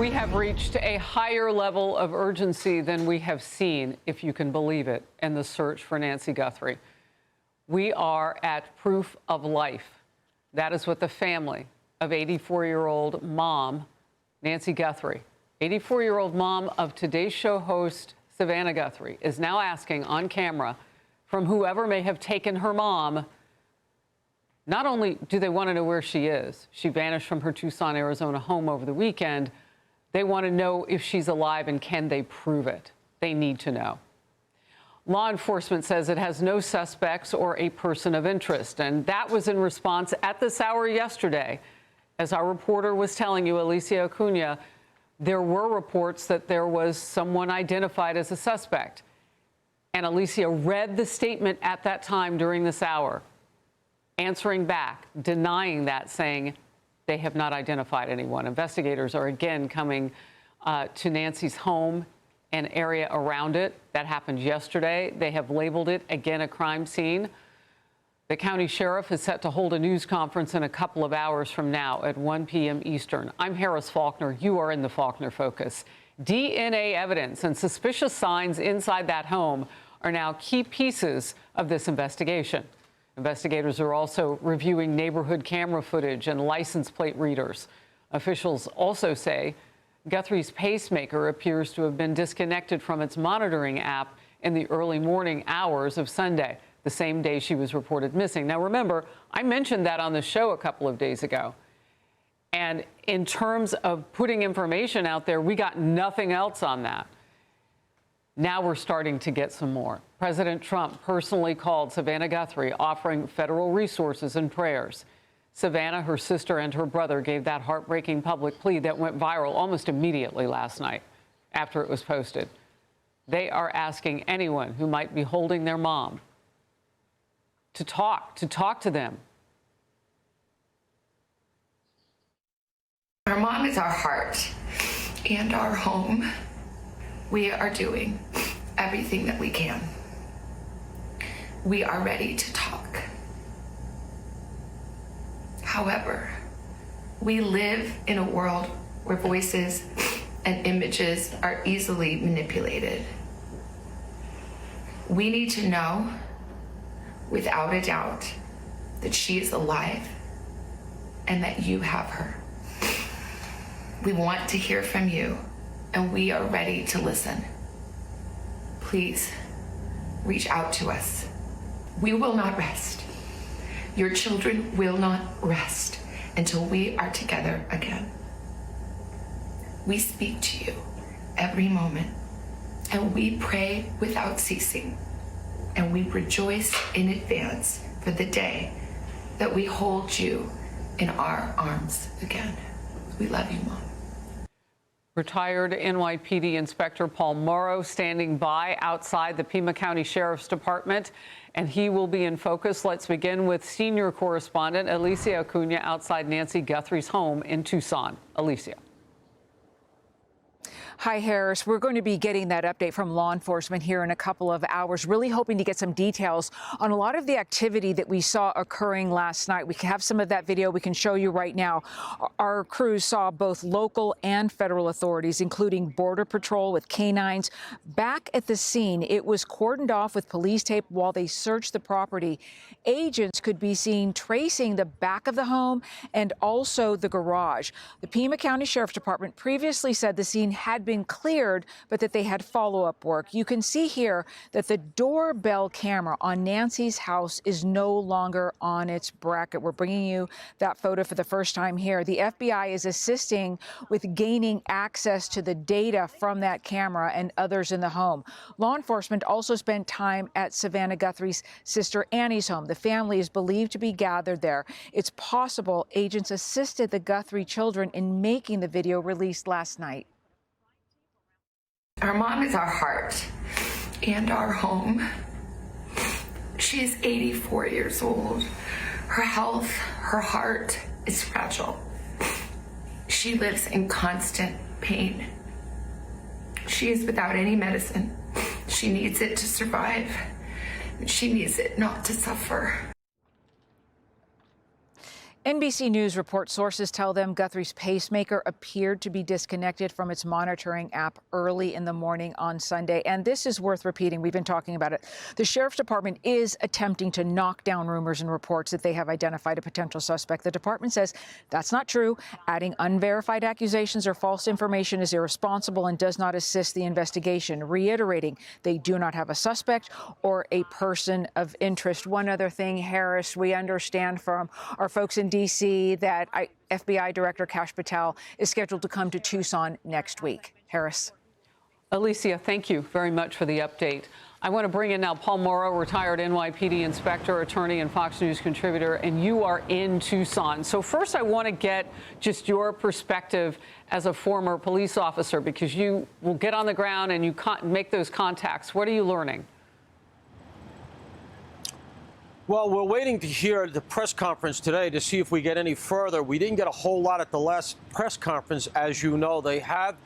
We have reached a higher level of urgency than we have seen, if you can believe it, in the search for Nancy Guthrie. We are at proof of life. That is what the family of 84-year-old mom, Nancy Guthrie, 84-year-old mom of Today Show host Savannah Guthrie, is now asking on camera from whoever may have taken her mom. Not only do they want to know where she is, she vanished from her Tucson, Arizona home over the weekend. They want to know if she's alive and can they prove it. They need to know. Law enforcement says it has no suspects or a person of interest, and that was in response at this hour yesterday. As our reporter was telling you, Alicia Acuna, there were reports that there was someone identified as a suspect. And Alicia read the statement at that time during this hour, answering back, denying that, saying they have not identified anyone. Investigators are again coming to Nancy's home and area around it. That happened yesterday. They have labeled it, again, a crime scene. The county sheriff is set to hold a news conference in a couple of hours from now at 1 p.m. Eastern. I'm Harris Faulkner. You are in the Faulkner Focus. DNA evidence and suspicious signs inside that home are now key pieces of this investigation. Investigators are also reviewing neighborhood camera footage and license plate readers. Officials also say Guthrie's pacemaker appears to have been disconnected from its monitoring app in the early morning hours of Sunday, the same day she was reported missing. Now, remember, I mentioned that on the show a couple of days ago. And in terms of putting information out there, we got nothing else on that. Now we're starting to get some more. President Trump personally called Savannah Guthrie, offering federal resources and prayers. Savannah, her sister, and her brother gave that heartbreaking public plea that went viral almost immediately last night after it was posted. They are asking anyone who might be holding their mom to talk to them. Our mom is our heart and our home. We are doing everything that we can. We are ready to talk. However, we live in a world where voices and images are easily manipulated. We need to know, without a doubt, that she is alive and that you have her. We want to hear from you, and we are ready to listen. Please reach out to us. We will not rest. Your children will not rest until we are together again. We speak to you every moment, and we pray without ceasing, and we rejoice in advance for the day that we hold you in our arms again. We love you, Mom. Retired NYPD Inspector Paul Morrow standing by outside the Pima County Sheriff's Department, and he will be in focus. Let's begin with senior correspondent Alicia Acuna outside Nancy Guthrie's home in Tucson. Alicia. Hi, Harris. We're going to be getting that update from law enforcement here in a couple of hours, really hoping to get some details on a lot of the activity that we saw occurring last night. We have some of that video we can show you right now. Our crews saw both local and federal authorities, including Border Patrol with canines. Back at the scene, it was cordoned off with police tape while they searched the property. Agents could be seen tracing the back of the home and also the garage. The Pima County Sheriff's Department previously said the scene had been cleared, but that they had follow-up work. You can see here that the doorbell camera on Nancy's house is no longer on its bracket. We're bringing you that photo for the first time here. The FBI is assisting with gaining access to the data from that camera and others in the home. Law enforcement also spent time at Savannah Guthrie's sister Annie's home. The family is believed to be gathered there. It's possible agents assisted the Guthrie children in making the video released last night. Our mom is our heart and our home. She is 84 years old. Her health, her heart is fragile. She lives in constant pain. She is without any medicine. She needs it to survive. She needs it not to suffer. NBC News reports sources tell them Guthrie's pacemaker appeared to be disconnected from its monitoring app early in the morning on Sunday. And this is worth repeating. We've been talking about it. The sheriff's department is attempting to knock down rumors and reports that they have identified a potential suspect. The department says that's not true. Adding unverified accusations or false information is irresponsible and does not assist the investigation, reiterating they do not have a suspect or a person of interest. One other thing, Harris, we understand from our folks in D.C. that FBI Director Kash Patel is scheduled to come to Tucson next week. Harris. Alicia, thank you very much for the update. I want to bring in now Paul Mauro, retired NYPD inspector, attorney, and Fox News contributor, and you are in Tucson. So first, I want to get just your perspective as a former police officer, because you will get on the ground and you make those contacts. What are you learning? Well, we're waiting to hear the press conference today to see if we get any further. We didn't get a whole lot at the last press conference, as you know. They have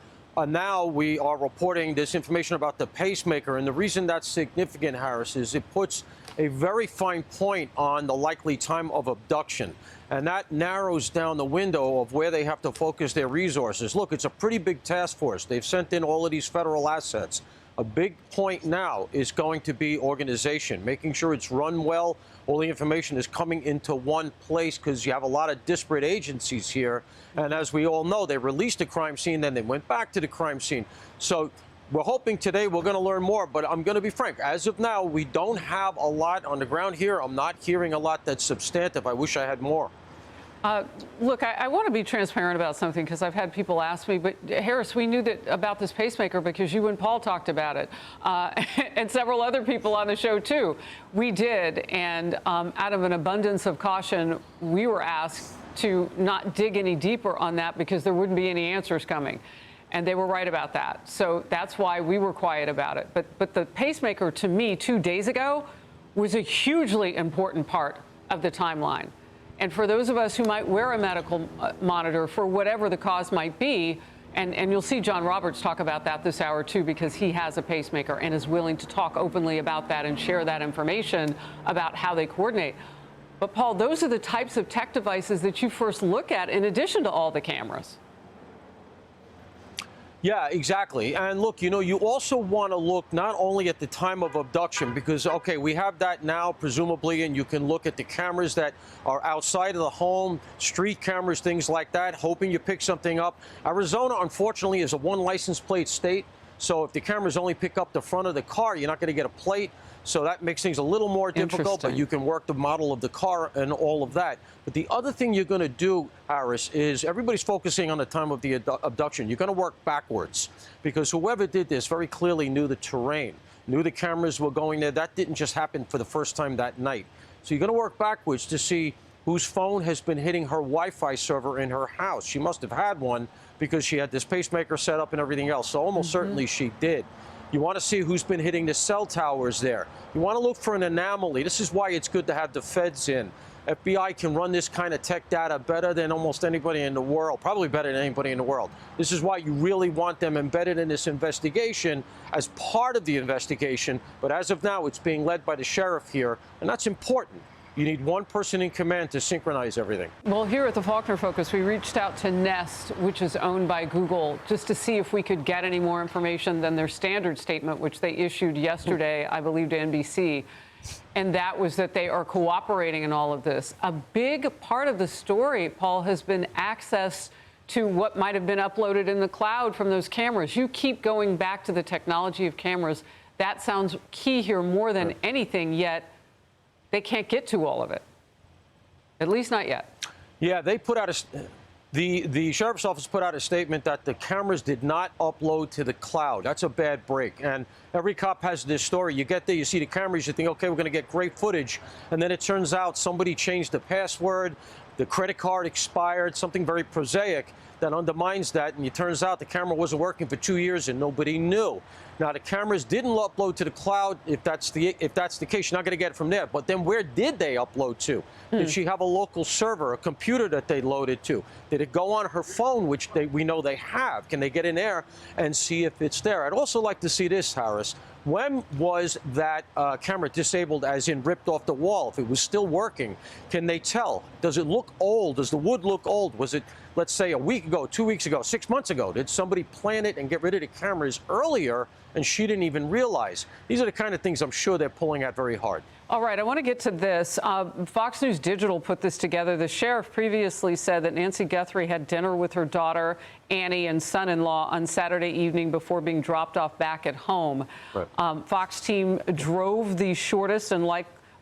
now we are reporting this information about the pacemaker. And the reason that's significant, Harris, is it puts a very fine point on the likely time of abduction. And that narrows down the window of where they have to focus their resources. Look, it's a pretty big task force. They've sent in all of these federal assets. A big point now is going to be organization, making sure it's run well. All the information is coming into one place because you have a lot of disparate agencies here. And as we all know, they released a crime scene, then they went back to the crime scene. So we're hoping today we're going to learn more. But I'm going to be frank. As of now, we don't have a lot on the ground here. I'm not hearing a lot that's substantive. I wish I had more. Look, I want to be transparent about something because I've had people ask me, but Harris, we knew that about this pacemaker because you and Paul talked about it, and several other people on the show too. We did, and out of an abundance of caution, we were asked to not dig any deeper on that because there wouldn't be any answers coming. And they were right about that. So that's why we were quiet about it. But the pacemaker, to me, 2 days ago, was a hugely important part of the timeline. And for those of us who might wear a medical monitor for whatever the cause might be, and you'll see John Roberts talk about that this hour, too, because he has a pacemaker and is willing to talk openly about that and share that information about how they coordinate. But, Paul, those are the types of tech devices that you first look at in addition to all the cameras. Yeah, exactly. And look, you know, you also want to look not only at the time of abduction, because, OK, we have that now, presumably, and you can look at the cameras that are outside of the home, street cameras, things like that, hoping you pick something up. Arizona, unfortunately, is a one license plate state. So if the cameras only pick up the front of the car, you're not going to get a plate. So that makes things a little more difficult, but you can work the model of the car and all of that. But the other thing you're going to do, Harris, is everybody's focusing on the time of the abduction. You're going to work backwards because whoever did this very clearly knew the terrain, knew the cameras were going there. That didn't just happen for the first time that night. So you're going to work backwards to see whose phone has been hitting her Wi-Fi server in her house. She must have had one because she had this pacemaker set up and everything else. So almost certainly she did. You want to see who's been hitting the cell towers there. You want to look for an anomaly. This is why it's good to have the feds in. FBI can run this kind of tech data better than almost anybody in the world, probably better than anybody in the world. This is why you really want them embedded in this investigation as part of the investigation. But as of now, it's being led by the sheriff here, and that's important. You need one person in command to synchronize everything. Well, here at the Faulkner Focus, we reached out to Nest, which is owned by Google, just to see if we could get any more information than their standard statement, which they issued yesterday, I believe, to NBC. And that was that they are cooperating in all of this. A big part of the story, Paul, has been access to what might have been uploaded in the cloud from those cameras. You keep going back to the technology of cameras. That sounds key here more than anything, yet they can't get to all of it, at least not yet. Yeah, they put out the sheriff's office put out a statement that the cameras did not upload to the cloud. That's a bad break. And every cop has this story. You get there, you see the cameras, you think, OK, we're going to get great footage. And then it turns out somebody changed the password, the credit card expired, something very prosaic. that undermines that, and it turns out the camera wasn't working for 2 years and nobody knew. Now, the cameras didn't upload to the cloud. If that's the case, you're not going to get it from there. But then where did they upload to? Did she have a local server, a computer that they loaded to? Did it go on her phone, which we know they have? Can they get in there and see if it's there? I'd also like to see this, Harris. When was that camera disabled, as in ripped off the wall? If it was still working, can they tell? Does it look old? Does the wood look old? Was it, let's say, a week ago, 2 weeks ago, 6 months ago? Did somebody plan it and get rid of the cameras earlier and she didn't even realize? These are the kind of things I'm sure they're pulling at very hard. All right, I want to get to this. Fox News Digital put this together. The sheriff previously said that Nancy Guthrie had dinner with her daughter, Annie, and son-in-law on Saturday evening before being dropped off back at home. Right. Fox team drove the shortest and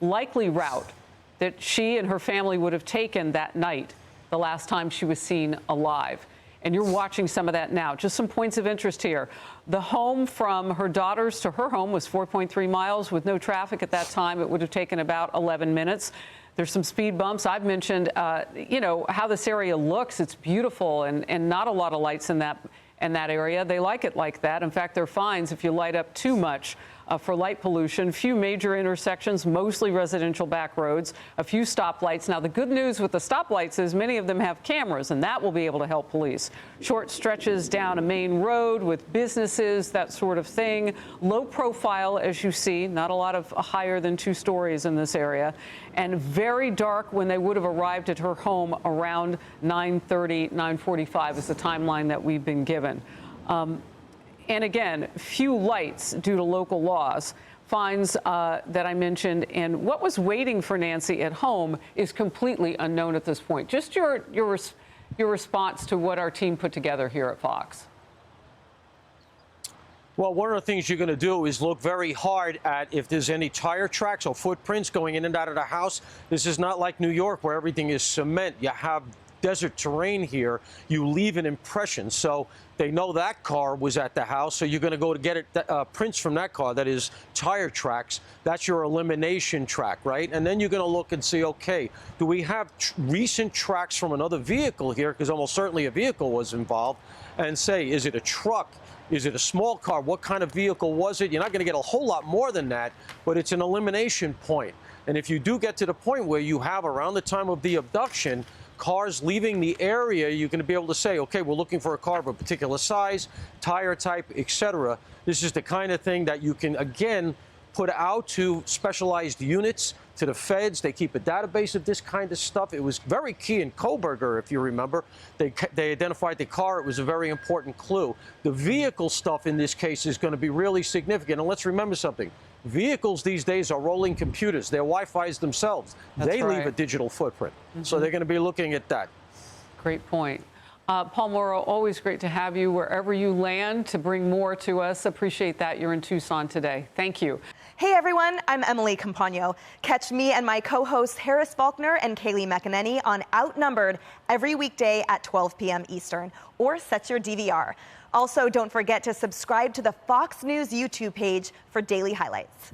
likely route that she and her family would have taken that night, the last time she was seen alive. And you're watching some of that now. Just some points of interest here. The home from her daughter's to her home was 4.3 miles with no traffic at that time. It would have taken about 11 minutes. There's some speed bumps. I've mentioned, you know, how this area looks. It's beautiful and not a lot of lights in that area. They like it like that. In fact, there are fines if you light up too much for light pollution. Few major intersections, mostly residential back roads, a few stoplights. Now, the good news with the stoplights is many of them have cameras, and that will be able to help police. Short stretches down a main road with businesses, that sort of thing. Low profile, as you see, not a lot of higher than 2 stories in this area. And very dark when they would have arrived at her home around 9:30, 9:45 is the timeline that we've been given. And again, few lights due to local laws, fines that I mentioned, and what was waiting for Nancy at home is completely unknown at this point. Just your response to what our team put together here at Fox. Well, one of the things you're going to do is look very hard at if there's any tire tracks or footprints going in and out of the house. This is not like New York where everything is cement. You have desert terrain here. You leave an impression. So they know that car was at the house. So you're going to go to get it, prints from that car, that is tire tracks. That's your elimination track, right? And then you're going to look and see, okay, do we have recent tracks from another vehicle here? Because almost certainly a vehicle was involved. And say, is it a truck? Is it a small car? What kind of vehicle was it? You're not going to get a whole lot more than that, but it's an elimination point. And if you do get to the point where you have, around the time of the abduction, cars leaving the area, you're going to be able to say, okay, we're looking for a car of a particular size, tire type, etc. This is the kind of thing that you can, again, put out to specialized units, to the feds. They keep a database of this kind of stuff. It was very key in Koberger, if you remember. They identified the car. It was a very important clue. The vehicle stuff in this case is going to be really significant. And let's remember something. Vehicles these days are rolling computers. They're Wi-Fi's themselves. They leave a digital footprint. So they're going to be looking at that. Great point. Paul Mauro, always great to have you wherever you land to bring more to us. Appreciate that. You're in Tucson today. Thank you. Hey everyone, I'm Emily Campagno. Catch me and my co-hosts Harris Faulkner and Kaylee McEnany on Outnumbered every weekday at 12 p.m. Eastern, or set your DVR. Also, don't forget to subscribe to the Fox News YouTube page for daily highlights.